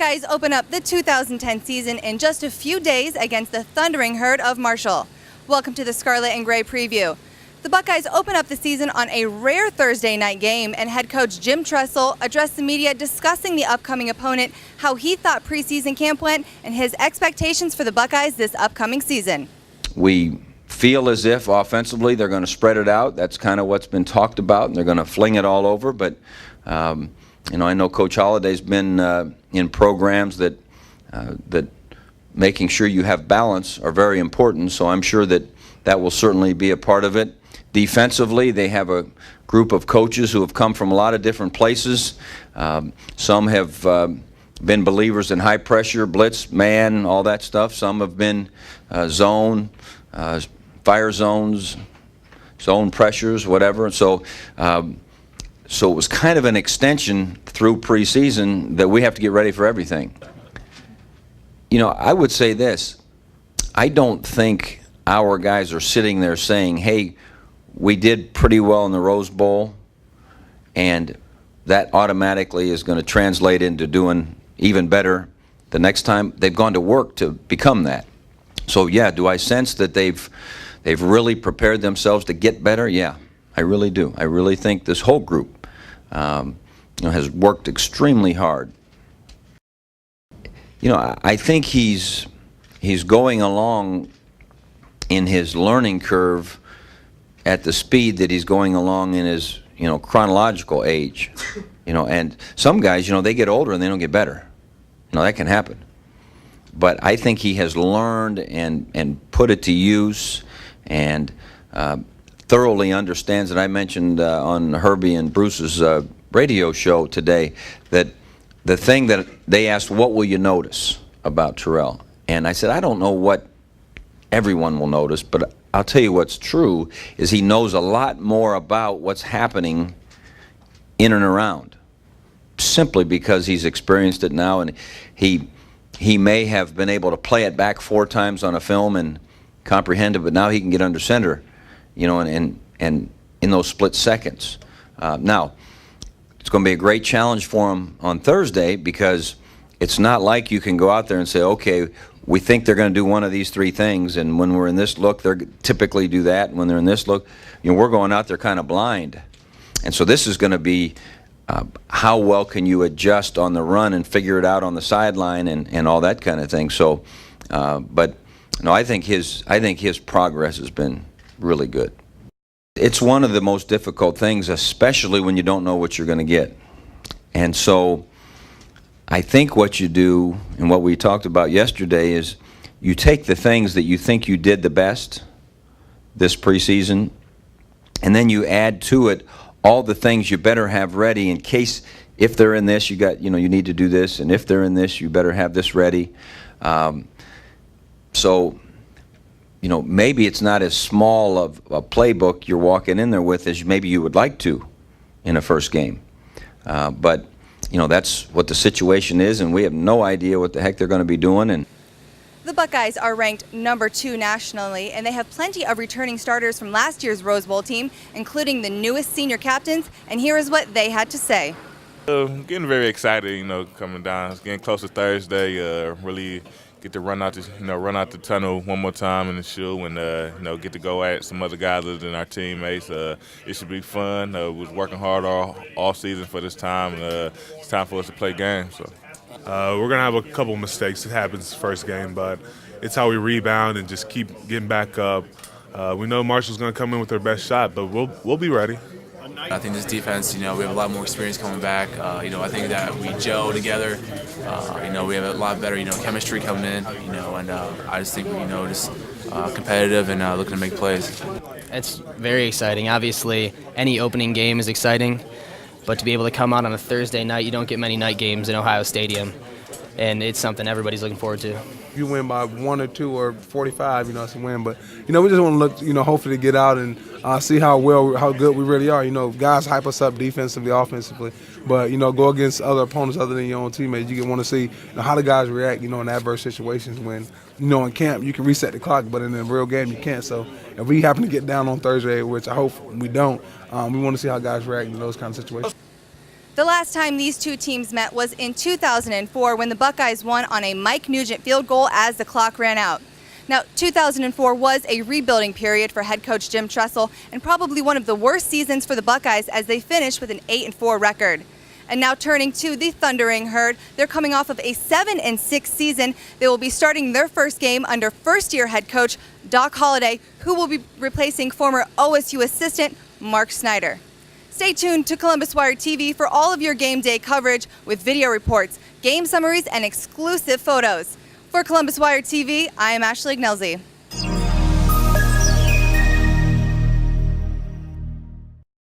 Buckeyes open up the 2010 season in just a few days against the thundering herd of Marshall. Welcome to the Scarlet and Gray preview. The Buckeyes open up the season on a rare Thursday night game, and head coach Jim Tressel addressed the media discussing the upcoming opponent, how he thought preseason camp went, and his expectations for the Buckeyes this upcoming season. We feel as if offensively they're going to spread it out. That's kind of what's been talked about, and they're going to fling it all over. But I know Coach Holliday's been in programs that making sure you have balance are very important. So I'm sure that will certainly be a part of it. Defensively, they have a group of coaches who have come from a lot of different places. Some have been believers in high pressure, blitz, man, all that stuff. Some have been zone, fire zones, zone pressures, whatever. And so it was kind of an extension through preseason that we have to get ready for everything. You know, I would say this. I don't think our guys are sitting there saying, hey, we did pretty well in the Rose Bowl, and that automatically is going to translate into doing even better the next time. They've gone to work to become that. So, yeah, do I sense that they've really prepared themselves to get better? Yeah, I really do. I really think this whole group has worked extremely hard. You know, I think he's going along in his learning curve at the speed that he's going along in his, chronological age. And some guys, they get older and they don't get better. That can happen. But I think he has learned and put it to use and thoroughly understands it. I mentioned on Herbie and Bruce's radio show today that the thing that they asked, what will you notice about Terrell? And I said, I don't know what everyone will notice, but I'll tell you what's true is he knows a lot more about what's happening in and around, simply because he's experienced it now, and he may have been able to play it back 4 times on a film and comprehend it, but now he can get under center, and in those split seconds. Now, it's going to be a great challenge for him on Thursday, because it's not like you can go out there and say, okay, we think they're going to do one of these 3 things, and when we're in this look, they're typically do that, and when they're in this look, we're going out there kind of blind. And so this is going to be how well can you adjust on the run and figure it out on the sideline and all that kind of thing. So, but no, I think his progress has been really good. It's one of the most difficult things, especially when you don't know what you're going to get. And so I think what you do, and what we talked about yesterday, is you take the things that you think you did the best this preseason, and then you add to it all the things you better have ready in case, if they're in this, you need to do this, and if they're in this, you better have this ready. So, maybe it's not as small of a playbook you're walking in there with as maybe you would like to in a first game. But that's what the situation is, and we have no idea what the heck they're going to be doing. And the Buckeyes are ranked number 2 nationally, and they have plenty of returning starters from last year's Rose Bowl team, including the newest senior captains, and here is what they had to say. Getting very excited, coming down. It's getting close to Thursday. Really get to run out the tunnel one more time in the shoe, and get to go at some other guys other than our teammates. It should be fun. We was working hard all season for this time, and it's time for us to play games. So. We're gonna have a couple mistakes. It happens first game, but it's how we rebound and just keep getting back up. We know Marshall's gonna come in with their best shot, but we'll be ready. I think this defense, we have a lot more experience coming back. I think that we gel together. We have a lot better, chemistry coming in. And I just think just competitive and looking to make plays. It's very exciting. Obviously, any opening game is exciting, but to be able to come out on a Thursday night, you don't get many night games in Ohio Stadium, and it's something everybody's looking forward to. If you win by 1 or 2 or 45, it's a win. But, we just want to look, hopefully to get out and see how good we really are. Guys hype us up defensively, offensively. But, go against other opponents other than your own teammates. You want to see how the guys react, in adverse situations when, in camp you can reset the clock, but in a real game you can't. So if we happen to get down on Thursday, which I hope we don't, we want to see how guys react in those kind of situations. The last time these two teams met was in 2004 when the Buckeyes won on a Mike Nugent field goal as the clock ran out. Now, 2004 was a rebuilding period for head coach Jim Tressel and probably one of the worst seasons for the Buckeyes as they finished with an 8-4 record. And now turning to the Thundering Herd, they're coming off of a 7-6 season. They will be starting their first game under first-year head coach Doc Holliday, who will be replacing former OSU assistant Mark Snyder. Stay tuned to Columbus Wire TV for all of your game day coverage with video reports, game summaries, and exclusive photos. For Columbus Wire TV, I am Ashleigh Ignelzi.